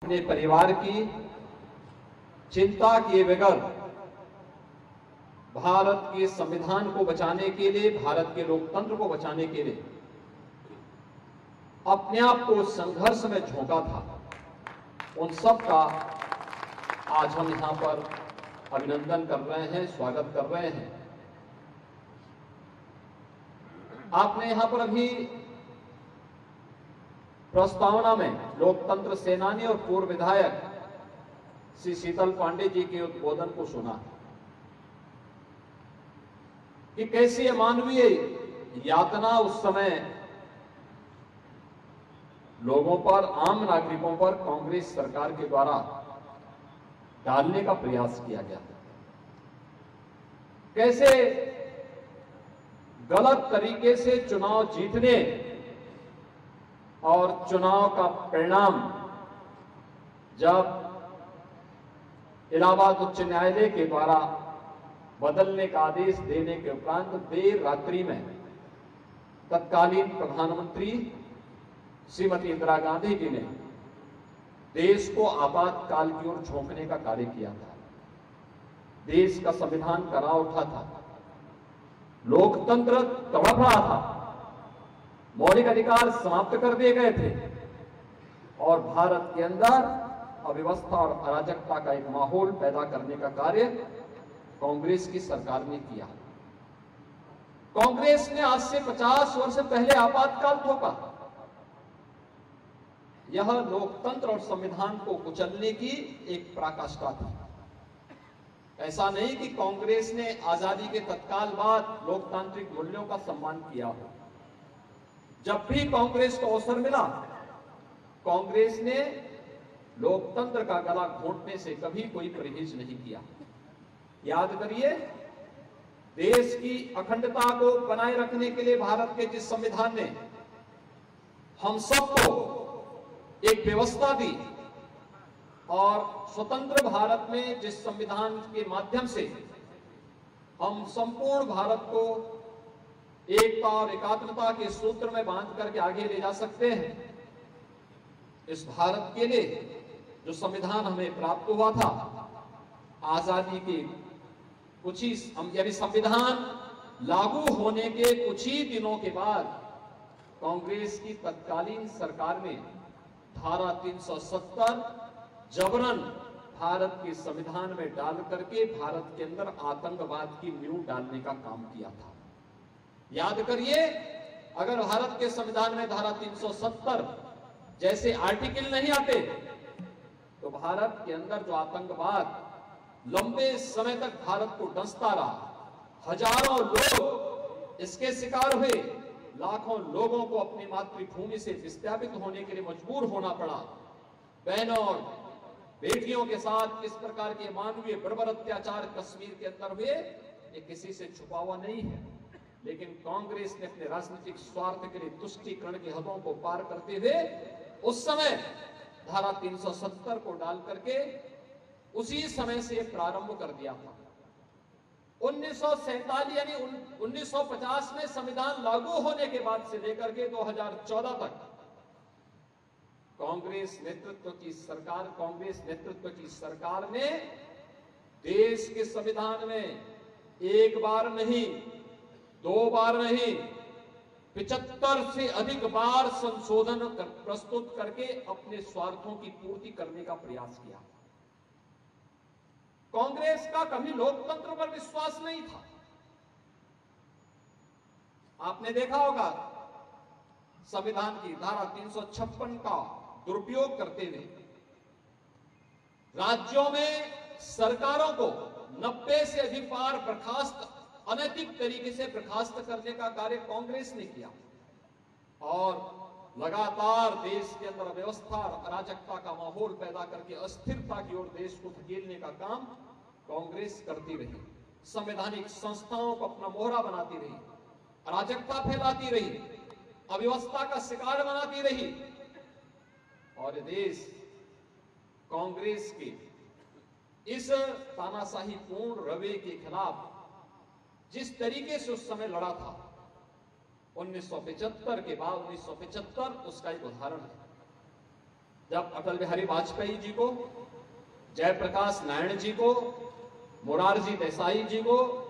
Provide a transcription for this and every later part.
अपने परिवार की चिंता किए बगैर भारत के संविधान को बचाने के लिए, भारत के लोकतंत्र को बचाने के लिए अपने आप को संघर्ष में झोंका था। उन सब का आज हम यहां पर अभिनंदन कर रहे हैं, स्वागत कर रहे हैं। आपने यहां पर अभी प्रस्तावना में लोकतंत्र सेनानी और पूर्व विधायक श्री शीतल पांडे जी के उद्बोधन को सुना कि कैसी अमानवीय यातना उस समय लोगों पर, आम नागरिकों पर कांग्रेस सरकार के द्वारा डालने का प्रयास किया गया। कैसे गलत तरीके से चुनाव जीतने और चुनाव का परिणाम जब इलाहाबाद उच्च न्यायालय के द्वारा बदलने का आदेश देने के उपरांत देर रात्रि में तत्कालीन प्रधानमंत्री श्रीमती इंदिरा गांधी जी ने देश को आपातकाल की ओर झोंकने का कार्य किया था। देश का संविधान करा उठा था, लोकतंत्र तड़प रहा था, मौलिक अधिकार समाप्त कर दिए गए थे और भारत के अंदर अव्यवस्था और अराजकता का एक माहौल पैदा करने का कार्य कांग्रेस की सरकार ने किया। कांग्रेस ने आज से 50 वर्ष पहले आपातकाल थोपा। यह लोकतंत्र और संविधान को कुचलने की एक पराकाष्ठा थी। ऐसा नहीं कि कांग्रेस ने आजादी के तत्काल बाद लोकतांत्रिक मूल्यों का सम्मान किया हो। जब भी कांग्रेस को अवसर मिला, कांग्रेस ने लोकतंत्र का गला घोंटने से कभी कोई परहेज नहीं किया। याद करिए, देश की अखंडता को बनाए रखने के लिए भारत के जिस संविधान ने हम सबको एक व्यवस्था दी और स्वतंत्र भारत में जिस संविधान के माध्यम से हम संपूर्ण भारत को एकता और एकात्मता के सूत्र में बांध करके आगे ले जा सकते हैं, इस भारत के लिए जो संविधान हमें प्राप्त हुआ था, आजादी के कुछ ही यानी संविधान लागू होने के कुछ ही दिनों के बाद कांग्रेस की तत्कालीन सरकार ने धारा 370 जबरन भारत के संविधान में डाल करके भारत के अंदर आतंकवाद की नींव डालने का काम किया था। याद करिए, अगर भारत के संविधान में धारा 370 जैसे आर्टिकल नहीं आते तो भारत के अंदर जो आतंकवाद लंबे समय तक भारत को डसता रहा, हजारों लोग इसके शिकार हुए, लाखों लोगों को अपनी मातृभूमि से विस्थापित होने के लिए मजबूर होना पड़ा। बहनों और बेटियों के साथ किस प्रकार के मानवीय बर्बर अत्याचार कश्मीर के अंदर हुए, ये किसी से छुपा हुआ नहीं है। लेकिन कांग्रेस ने अपने राजनीतिक स्वार्थ के लिए तुष्टीकरण की हदों को पार करते हुए उस समय धारा 370 को डाल करके उसी समय से प्रारंभ कर दिया था। 1947 यानी 1950 में संविधान लागू होने के बाद से लेकर के 2014 तक कांग्रेस नेतृत्व की सरकार ने देश के संविधान में एक बार नहीं, 2 बार नहीं, 75 से अधिक बार संशोधन प्रस्तुत करके अपने स्वार्थों की पूर्ति करने का प्रयास किया। कांग्रेस का कभी लोकतंत्र पर विश्वास नहीं था। आपने देखा होगा, संविधान की धारा 356 का दुरुपयोग करते हुए राज्यों में सरकारों को 90 से अधिक बार बर्खास्त, अनैतिक तरीके से बर्खास्त करने का कार्य कांग्रेस ने किया और लगातार देश के अंदर अव्यवस्था और अराजकता का माहौल पैदा करके अस्थिरता की ओर देश को धकेलने का काम कांग्रेस करती रही। संवैधानिक संस्थाओं को अपना मोहरा बनाती रही, अराजकता फैलाती रही, अव्यवस्था का शिकार बनाती रही और देश कांग्रेस के इस तानाशाही पूर्ण रवैये के खिलाफ जिस तरीके से उस समय लड़ा था, 1975 के बाद 1975 उसका एक उदाहरण है। जब अटल बिहारी वाजपेयी जी को, जयप्रकाश नारायण जी को, मोरारजी देसाई जी को,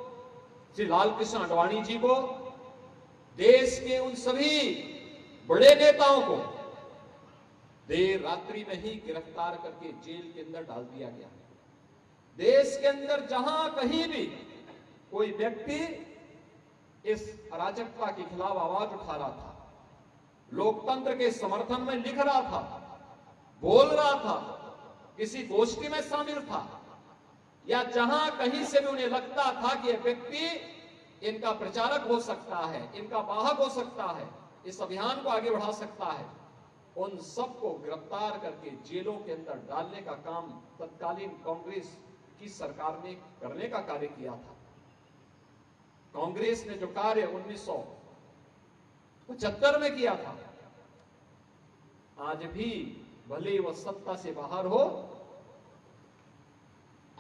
श्री लालकृष्ण आडवाणी जी को, देश के उन सभी बड़े नेताओं को देर रात्रि में ही गिरफ्तार करके जेल के अंदर डाल दिया गया। देश के अंदर जहां कहीं भी कोई व्यक्ति इस अराजकता के खिलाफ आवाज उठा रहा था, लोकतंत्र के समर्थन में लिख रहा था, बोल रहा था, किसी गोष्ठी में शामिल था, या जहां कहीं से भी उन्हें लगता था कि यह व्यक्ति इनका प्रचारक हो सकता है, इनका वाहक हो सकता है, इस अभियान को आगे बढ़ा सकता है, उन सबको गिरफ्तार करके जेलों के अंदर डालने का काम तत्कालीन कांग्रेस की सरकार ने करने का कार्य किया था। कांग्रेस ने जो कार्य 1975 में किया था, आज भी भले वह सत्ता से बाहर हो,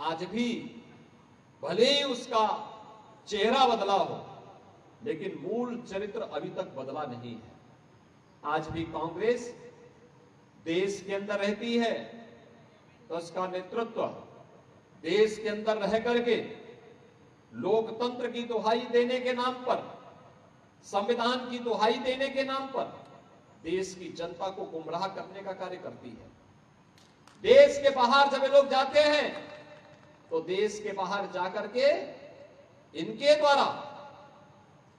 आज भी भले ही उसका चेहरा बदला हो, लेकिन मूल चरित्र अभी तक बदला नहीं है। आज भी कांग्रेस देश के अंदर रहती है तो उसका नेतृत्व देश के अंदर रह करके लोकतंत्र की दुहाई देने के नाम पर, संविधान की दुहाई देने के नाम पर देश की जनता को गुमराह करने का कार्य करती है। देश के बाहर जब ये लोग जाते हैं तो देश के बाहर जाकर के इनके द्वारा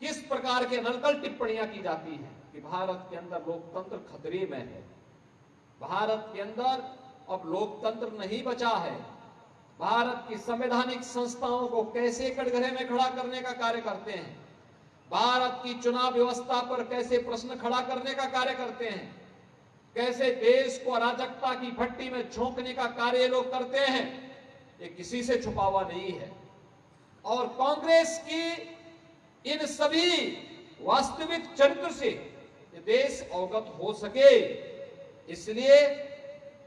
किस प्रकार के नकल टिप्पणियां की जाती हैं कि भारत के अंदर लोकतंत्र खतरे में है, भारत के अंदर अब लोकतंत्र नहीं बचा है, भारत की संवैधानिक संस्थाओं को कैसे कटघरे में खड़ा करने का कार्य करते हैं, भारत की चुनाव व्यवस्था पर कैसे प्रश्न खड़ा करने का कार्य करते हैं, कैसे देश को अराजकता की भट्टी में झोंकने का कार्य लोग करते हैं, ये किसी से छुपा हुआ नहीं है। और कांग्रेस की इन सभी वास्तविक चरित्र से देश अवगत हो सके, इसलिए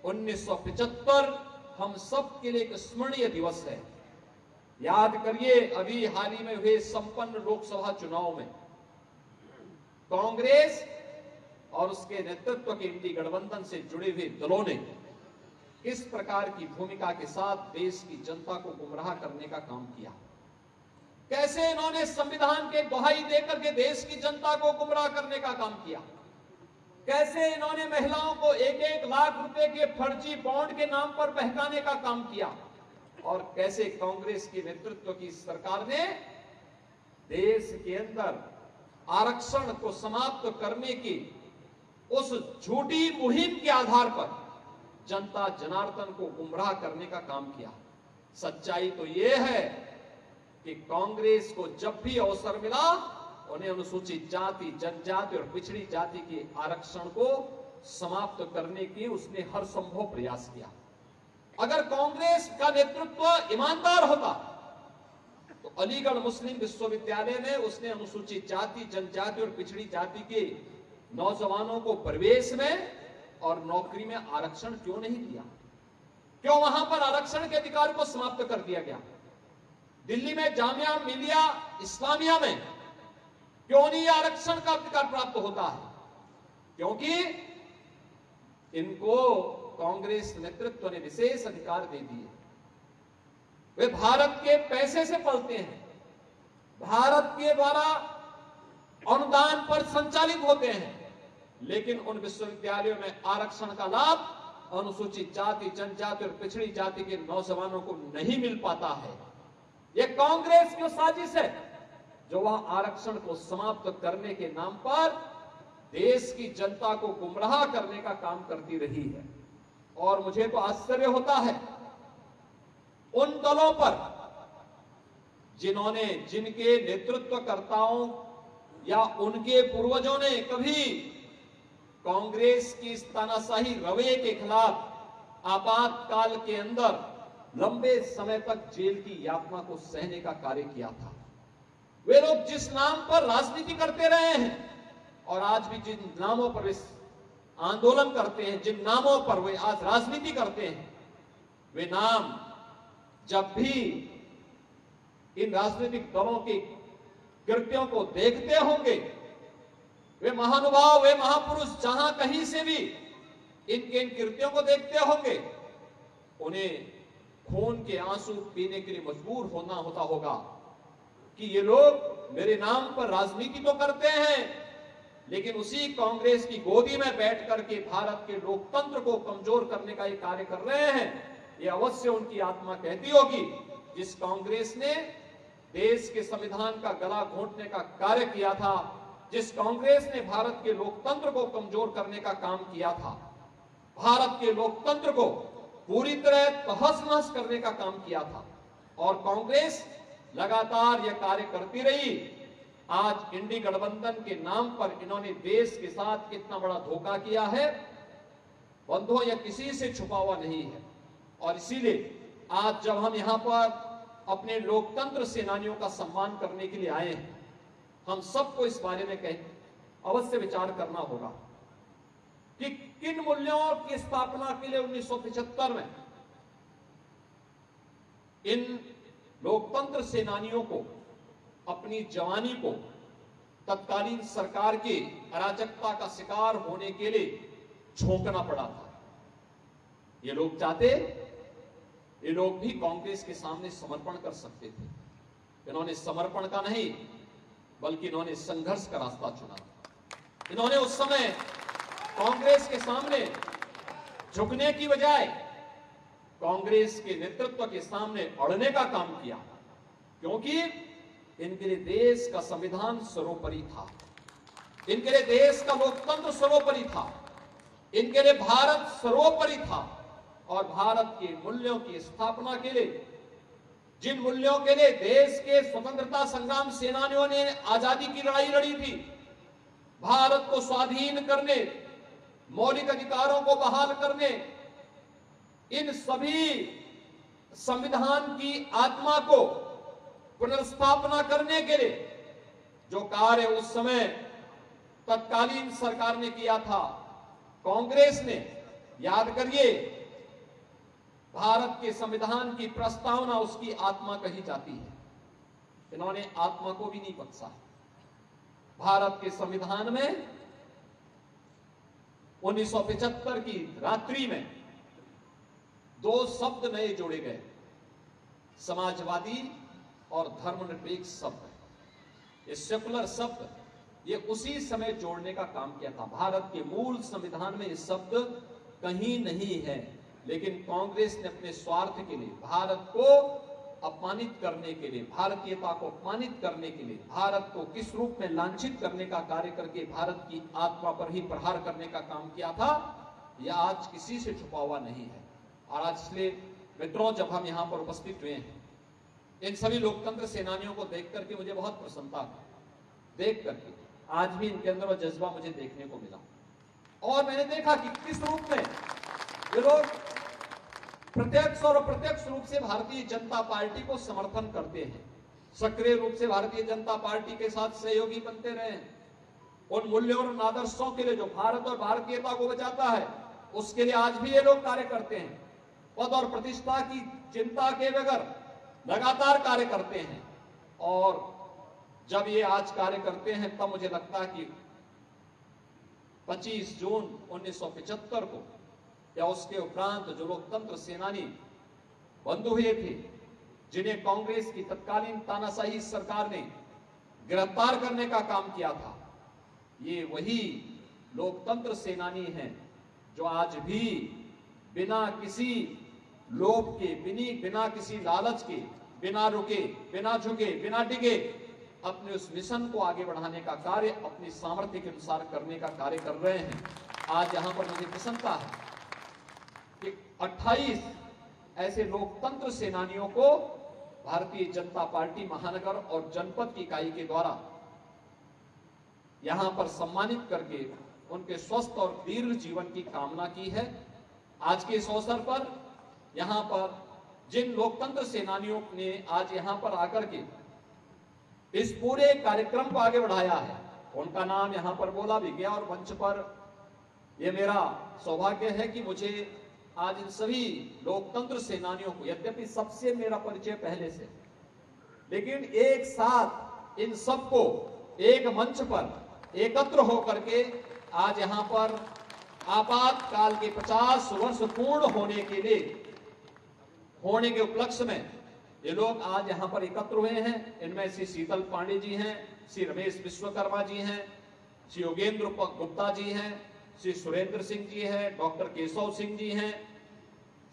1975 हम सब के लिए एक स्मरणीय दिवस है। याद करिए, अभी हाल ही में हुए संपन्न लोकसभा चुनाव में कांग्रेस और उसके नेतृत्व के इंडी गठबंधन से जुड़े हुए दलों ने किस प्रकार की भूमिका के साथ देश की जनता को गुमराह करने का काम किया, कैसे इन्होंने संविधान के दुहाई देकर के देश की जनता को गुमराह करने का काम किया, कैसे इन्होंने महिलाओं को 1-1 लाख रुपए के फर्जी बॉन्ड के नाम पर बहकाने का काम किया, और कैसे कांग्रेस के नेतृत्व की सरकार ने देश के अंदर आरक्षण को समाप्त करने की उस झूठी मुहिम के आधार पर जनता जनार्दन को गुमराह करने का काम किया। सच्चाई तो यह है कि कांग्रेस को जब भी अवसर मिला उन्हें अनुसूचित जाति, जनजाति और पिछड़ी जाति के आरक्षण को समाप्त करने की उसने हर संभव प्रयास किया। अगर कांग्रेस का नेतृत्व ईमानदार होता तो अलीगढ़ मुस्लिम विश्वविद्यालय में उसने अनुसूचित जाति, जनजाति और पिछड़ी जाति के नौजवानों को प्रवेश में और नौकरी में आरक्षण क्यों नहीं दिया? क्यों वहां पर आरक्षण के अधिकार को समाप्त कर दिया गया? दिल्ली में जामिया मिलिया इस्लामिया में क्यों नहीं आरक्षण का अधिकार प्राप्त होता है? क्योंकि इनको कांग्रेस नेतृत्व ने विशेष अधिकार दे दिए। वे भारत के पैसे से पलते हैं, भारत के द्वारा अनुदान पर संचालित होते हैं, लेकिन उन विश्वविद्यालयों में आरक्षण का लाभ अनुसूचित जाति, जनजाति और पिछड़ी जाति के नौजवानों को नहीं मिल पाता है। यह कांग्रेस की साजिश है जो वह आरक्षण को समाप्त करने के नाम पर देश की जनता को गुमराह करने का काम करती रही है। और मुझे तो आश्चर्य होता है उन दलों पर जिन्होंने, जिनके नेतृत्वकर्ताओं या उनके पूर्वजों ने कभी कांग्रेस की इस तानाशाही रवैये के खिलाफ आपातकाल के अंदर लंबे समय तक जेल की यातना को सहने का कार्य किया था। वे लोग जिस नाम पर राजनीति करते रहे हैं और आज भी जिन नामों पर वे आंदोलन करते हैं, जिन नामों पर वे आज राजनीति करते हैं, वे नाम जब भी इन राजनीतिक दलों के कृत्यों को देखते होंगे, वे महानुभाव, वे महापुरुष जहां कहीं से भी इनके इन कृत्यों को देखते होंगे, उन्हें खून के आंसू पीने के लिए मजबूर होना होता होगा कि ये लोग मेरे नाम पर राजनीति तो करते हैं, लेकिन उसी कांग्रेस की गोदी में बैठ करके भारत के लोकतंत्र को कमजोर करने का ये कार्य कर रहे हैं। ये अवश्य उनकी आत्मा कहती होगी, जिस कांग्रेस ने देश के संविधान का गला घोंटने का कार्य किया था, जिस कांग्रेस ने भारत के लोकतंत्र को कमजोर करने का काम किया था, भारत के लोकतंत्र को पूरी तरह तहस नहस करने का काम किया था, और कांग्रेस लगातार यह कार्य करती रही। आज इंडी गठबंधन के नाम पर इन्होंने देश के साथ इतना बड़ा धोखा किया है, बंधुओं, यह किसी से छुपा हुआ नहीं है। और इसीलिए आज जब हम यहां पर अपने लोकतंत्र सेनानियों का सम्मान करने के लिए आए हैं, हम सबको इस बारे में अवश्य विचार करना होगा कि किन मूल्यों की स्थापना के लिए 1975 में इन लोकतंत्र सेनानियों को अपनी जवानी को तत्कालीन सरकार के अराजकता का शिकार होने के लिए झोंकना पड़ा था। ये लोग चाहते, ये लोग भी कांग्रेस के सामने समर्पण कर सकते थे। इन्होंने समर्पण का नहीं, बल्कि इन्होंने संघर्ष का रास्ता चुना। इन्होंने उस समय कांग्रेस के सामने झुकने की बजाय कांग्रेस के नेतृत्व के सामने अड़ने का काम किया, क्योंकि इनके लिए देश का संविधान सर्वोपरि था, इनके लिए देश का लोकतंत्र सर्वोपरि था, इनके लिए भारत सर्वोपरि था। और भारत के मूल्यों की स्थापना के लिए, जिन मूल्यों के लिए देश के स्वतंत्रता संग्राम सेनानियों ने आजादी की लड़ाई लड़ी थी, भारत को स्वाधीन करने, मौलिक अधिकारों को बहाल करने, इन सभी संविधान की आत्मा को पुनर्स्थापना करने के लिए जो कार्य उस समय तत्कालीन सरकार ने किया था, कांग्रेस ने, याद करिए, भारत के संविधान की प्रस्तावना उसकी आत्मा कही जाती है। इन्होंने आत्मा को भी नहीं बख्शा। भारत के संविधान में 1975 की रात्रि में 2 शब्द नए जोड़े गए, समाजवादी और धर्मनिरपेक्ष शब्द। ये सेकुलर शब्द, ये उसी समय जोड़ने का काम किया था। भारत के मूल संविधान में ये शब्द कहीं नहीं है, लेकिन कांग्रेस ने अपने स्वार्थ के लिए, भारत को अपमानित करने के लिए, भारतीयता को अपमानित करने के लिए, भारत को किस रूप में लांछित करने का कार्य करके भारत की आत्मा पर ही प्रहार करने का काम किया था। यह आज किसी से छुपा हुआ नहीं है। और आज इसलिए मित्रों, जब हम यहाँ पर उपस्थित हुए हैं, इन सभी लोकतंत्र सेनानियों को देख करके मुझे बहुत प्रसन्नता हुई। देख करके आज भी इनके अंदर वह जज्बा मुझे देखने को मिला, और मैंने देखा कि किस रूप में ये लोग प्रत्यक्ष और अप्रत्यक्ष रूप से भारतीय जनता पार्टी को समर्थन करते हैं, सक्रिय रूप से भारतीय जनता पार्टी के साथ सहयोगी बनते रहे हैं। उन मूल्यों और आदर्शों के लिए जो भारत और भारतीयता को बचाता है, उसके लिए आज भी ये लोग कार्य करते हैं। पद और प्रतिष्ठा की चिंता के बगैर लगातार कार्य करते हैं। और जब ये आज कार्य करते हैं, तब मुझे लगता है कि 25 जून 1975 को या उसके उपरांत जो लोकतंत्र सेनानी बंधु हुए थे, जिन्हें कांग्रेस की तत्कालीन तानाशाही सरकार ने गिरफ्तार करने का काम किया था, ये वही लोकतंत्र सेनानी हैं जो आज भी बिना किसी लोभ के, बिना किसी लालच के, बिना रुके, बिना झुके, बिना डिगे अपने उस मिशन को आगे बढ़ाने का कार्य अपनी सामर्थ्य के अनुसार करने का कार्य कर रहे हैं। आज यहां पर मुझे प्रसन्नता है कि 28 ऐसे लोकतंत्र सेनानियों को भारतीय जनता पार्टी महानगर और जनपद की इकाई के द्वारा यहां पर सम्मानित करके उनके स्वस्थ और दीर्घ जीवन की कामना की है। आज के इस अवसर पर यहां पर जिन लोकतंत्र सेनानियों ने आज यहां पर आकर के इस पूरे कार्यक्रम को आगे बढ़ाया है, उनका नाम यहां पर बोला भी गया, और मंच पर यह मेरा सौभाग्य है कि मुझे आज इन सभी लोकतंत्र सेनानियों को, यद्यपि सबसे मेरा परिचय पहले से, लेकिन एक साथ इन सबको एक मंच पर एकत्र होकर के आज यहां पर आपातकाल के 50 वर्ष पूर्ण होने के उपलक्ष्य में ये लोग आज यहां पर एकत्र हुए हैं। इनमें श्री शीतल पांडे जी हैं, श्री रमेश विश्वकर्मा जी हैं, श्री योगेंद्र गुप्ता जी हैं, श्री सुरेंद्र सिंह जी हैं, डॉक्टर केशव सिंह जी हैं,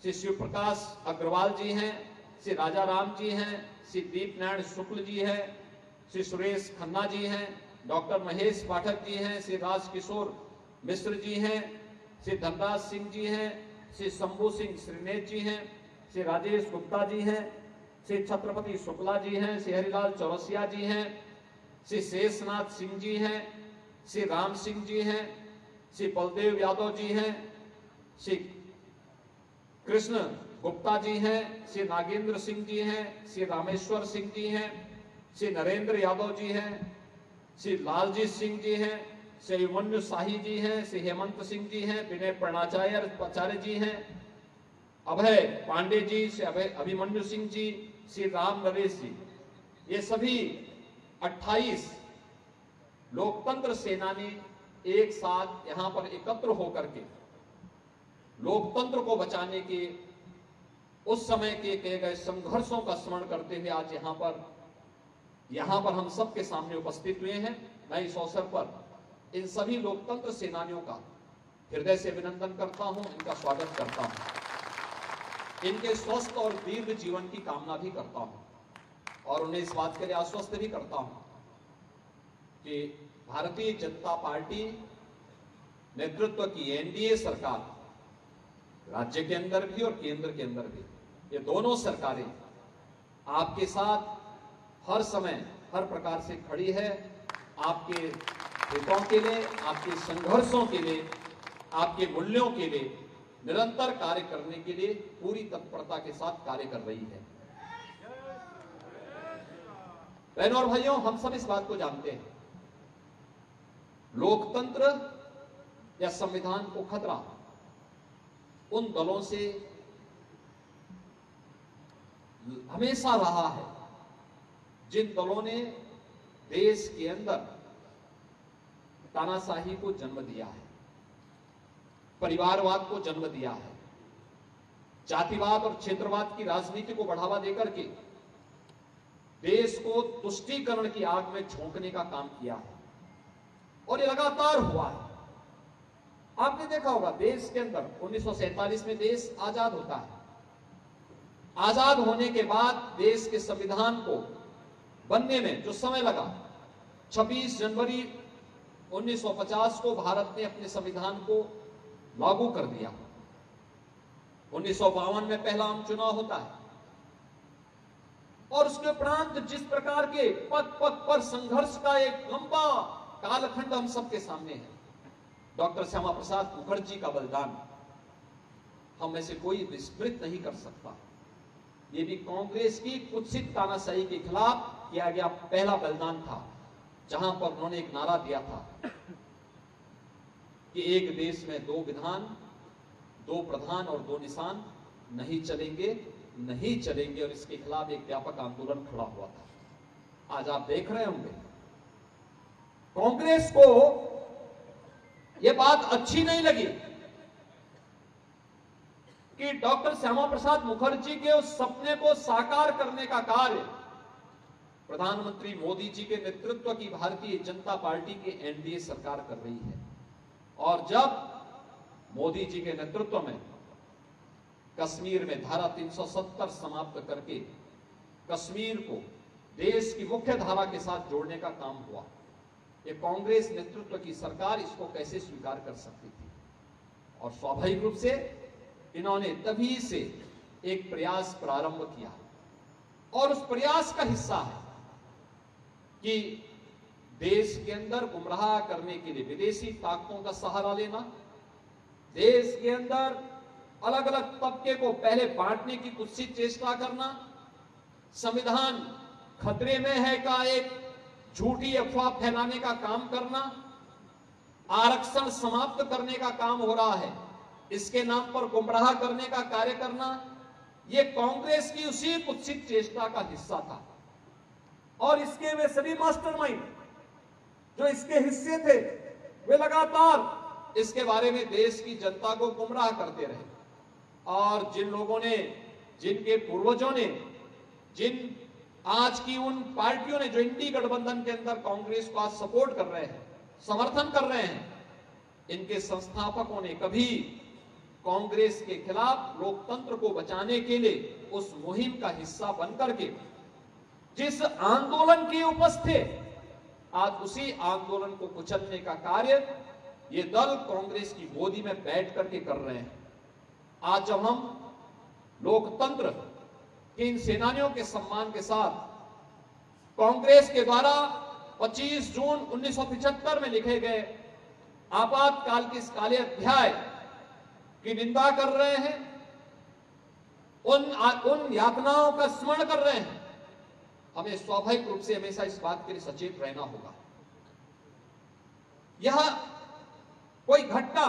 श्री शिव प्रकाश अग्रवाल जी हैं, श्री राजा राम जी हैं, श्री दीप नारायण शुक्ल जी हैं, श्री सुरेश खन्ना जी हैं, डॉक्टर महेश पाठक जी हैं, श्री राजकिशोर मिश्र जी हैं, श्री धनराज सिंह जी हैं, श्री शंभू सिंह श्रीनेत जी हैं, श्री राजेश गुप्ता जी हैं, श्री छत्रपति शुक्ला जी हैं, श्री हरिलाल चौरसिया जी हैं, श्री शेषनाथ सिंह जी हैं, श्री राम सिंह जी हैं, श्री बलदेव यादव जी हैं, श्री कृष्ण गुप्ता जी हैं, श्री नागेंद्र सिंह जी हैं, श्री रामेश्वर सिंह जी हैं, श्री नरेंद्र यादव जी हैं, श्री लालजीत सिंह जी हैं, श्री अभिमन्यु शाही जी हैं, श्री हेमंत सिंह जी हैं, विनय प्रणाचार्य जी हैं, अभय पांडे जी, श्री अभिमन्यु सिंह जी, श्री राम नरेश जी, ये सभी 28 लोकतंत्र सेनानी एक साथ यहां पर एकत्र होकर के लोकतंत्र को बचाने के उस समय के किए गए संघर्षों का स्मरण करते हुए आज यहां पर हम सबके सामने उपस्थित हुए हैं। मैं इस अवसर पर इन सभी लोकतंत्र सेनानियों का हृदय से अभिनंदन करता हूं, इनका स्वागत करता हूं, इनके स्वस्थ और दीर्घ जीवन की कामना भी करता हूं और उन्हें इस बात के लिए आश्वस्त भी करता हूं कि भारतीय जनता पार्टी नेतृत्व की एनडीए सरकार राज्य के अंदर भी और केंद्र के अंदर भी, ये दोनों सरकारें आपके साथ हर समय हर प्रकार से खड़ी है। आपके हितों के लिए, आपके संघर्षों के लिए, आपके मूल्यों के लिए निरंतर कार्य करने के लिए पूरी तत्परता के साथ कार्य कर रही है। बहनों और भाइयों, हम सब इस बात को जानते हैं, लोकतंत्र या संविधान को खतरा उन दलों से हमेशा रहा है जिन दलों ने देश के अंदर तानाशाही को जन्म दिया है, परिवारवाद को जन्म दिया है, जातिवाद और क्षेत्रवाद की राजनीति को बढ़ावा देकर के देश को तुष्टीकरण की आग में झोंकने का काम किया है और ये लगातार हुआ है। आपने देखा होगा देश के अंदर 1947 में देश आजाद होता है। आजाद होने के बाद देश के संविधान को बनने में जो समय लगा, 26 जनवरी 1950 को भारत ने अपने संविधान को लागू कर दिया। 1952 में पहला आम चुनाव होता है और उसके उपरांत जिस प्रकार के पग पग पर संघर्ष का एक लंबा कालखंड हम सबके सामने है। डॉक्टर श्यामा प्रसाद मुखर्जी का बलिदान हम में से कोई विस्मृत नहीं कर सकता। ये भी कांग्रेस की कुत्सित तानाशाही के खिलाफ किया गया पहला बलिदान था, जहां पर उन्होंने एक नारा दिया था कि एक देश में 2 विधान, 2 प्रधान और 2 निशान नहीं चलेंगे, नहीं चलेंगे, और इसके खिलाफ एक व्यापक आंदोलन खड़ा हुआ था। आज आप देख रहे होंगे कांग्रेस को यह बात अच्छी नहीं लगी कि डॉक्टर श्यामा प्रसाद मुखर्जी के उस सपने को साकार करने का कार्य प्रधानमंत्री मोदी जी के नेतृत्व की भारतीय जनता पार्टी की एनडीए सरकार कर रही है। और जब मोदी जी के नेतृत्व में कश्मीर में धारा 370 समाप्त करके कश्मीर को देश की मुख्य धारा के साथ जोड़ने का काम हुआ, ये कांग्रेस नेतृत्व की सरकार इसको कैसे स्वीकार कर सकती थी? और स्वाभाविक रूप से इन्होंने तभी से एक प्रयास प्रारंभ किया और उस प्रयास का हिस्सा है कि देश के अंदर गुमराह करने के लिए विदेशी ताकतों का सहारा लेना, देश के अंदर अलग अलग तबके को पहले बांटने की कुत्सित चेष्टा करना, संविधान खतरे में है का एक झूठी अफवाह फैलाने का काम करना, आरक्षण समाप्त करने का काम हो रहा है, इसके नाम पर गुमराह करने का कार्य करना, यह कांग्रेस की उसी कुत्सित चेष्टा का हिस्सा था। और इसके वे सभी मास्टरमाइंड जो इसके हिस्से थे, वे लगातार इसके बारे में देश की जनता को गुमराह करते रहे। और जिन लोगों ने, जिनके पूर्वजों ने, जिन आज की उन पार्टियों ने जो इंडी गठबंधन के अंदर कांग्रेस को आज सपोर्ट कर रहे हैं, समर्थन कर रहे हैं, इनके संस्थापकों ने कभी कांग्रेस के खिलाफ लोकतंत्र को बचाने के लिए उस मुहिम का हिस्सा बनकर के जिस आंदोलन के उपस्थित आज उसी आंदोलन को कुचलने का कार्य ये दल कांग्रेस की गोदी में बैठ करके कर रहे हैं। आज जब हम लोकतंत्र के इन सेनानियों के सम्मान के साथ कांग्रेस के द्वारा 25 जून 1975 में लिखे गए आपातकाल के इस काले अध्याय की निंदा कर रहे हैं, उन यातनाओं का स्मरण कर रहे हैं, हमें स्वाभाविक रूप से हमेशा इस बात के लिए सचेत रहना होगा। यह कोई घटना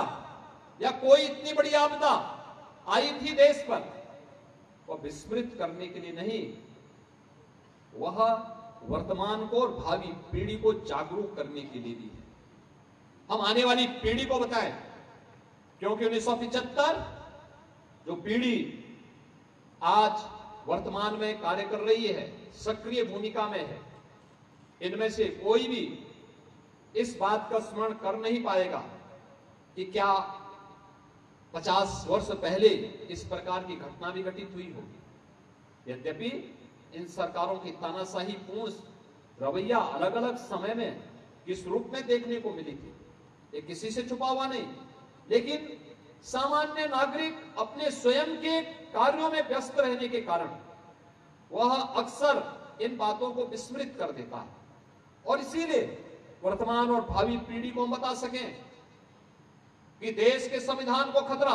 या कोई इतनी बड़ी आपदा आई थी देश पर, वह विस्मृत करने के लिए नहीं, वह वर्तमान को और भावी पीढ़ी को जागरूक करने के लिए भी है। हम आने वाली पीढ़ी को बताएं, क्योंकि 1975 जो पीढ़ी आज वर्तमान में कार्य कर रही है, सक्रिय भूमिका में है, इनमें से कोई भी इस बात का स्मरण कर नहीं पाएगा कि क्या 50 वर्ष पहले इस प्रकार की घटना भी घटित हुई होगी। यद्यपि इन सरकारों की तानाशाही पूर्ण रवैया अलग अलग समय में किस रूप में देखने को मिली थी, ये किसी से छुपा हुआ नहीं, लेकिन सामान्य नागरिक अपने स्वयं के कार्यों में व्यस्त रहने के कारण वह अक्सर इन बातों को विस्मृत कर देता है। और इसीलिए वर्तमान और भावी पीढ़ी को हम बता सकें कि देश के संविधान को खतरा,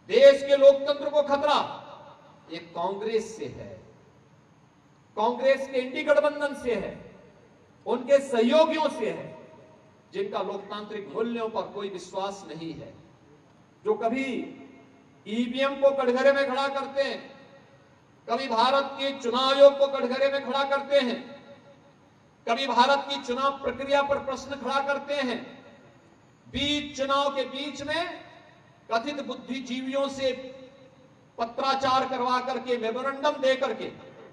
देश के लोकतंत्र को खतरा ये कांग्रेस से है, कांग्रेस के इंडी गठबंधन से है, उनके सहयोगियों से है, जिनका लोकतांत्रिक मूल्यों पर कोई विश्वास नहीं है, जो कभी ईवीएम को कटघरे में खड़ा करते हैं, कभी भारत के चुनाव आयोग को कटघरे में खड़ा करते हैं, कभी भारत की चुनाव प्रक्रिया पर प्रश्न खड़ा करते हैं, बीच चुनाव के बीच में कथित बुद्धिजीवियों से पत्राचार करवा करके, मेमोरेंडम दे करके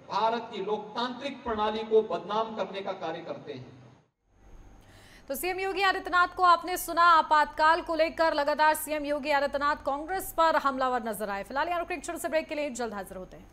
भारत की लोकतांत्रिक प्रणाली को बदनाम करने का कार्य करते हैं। तो सीएम योगी आदित्यनाथ को आपने सुना, आपातकाल को लेकर लगातार सीएम योगी आदित्यनाथ कांग्रेस पर हमलावर नजर आए। फिलहाल यहाँ रुक एक छोटे से ब्रेक के लिए, जल्द हाजिर होते हैं।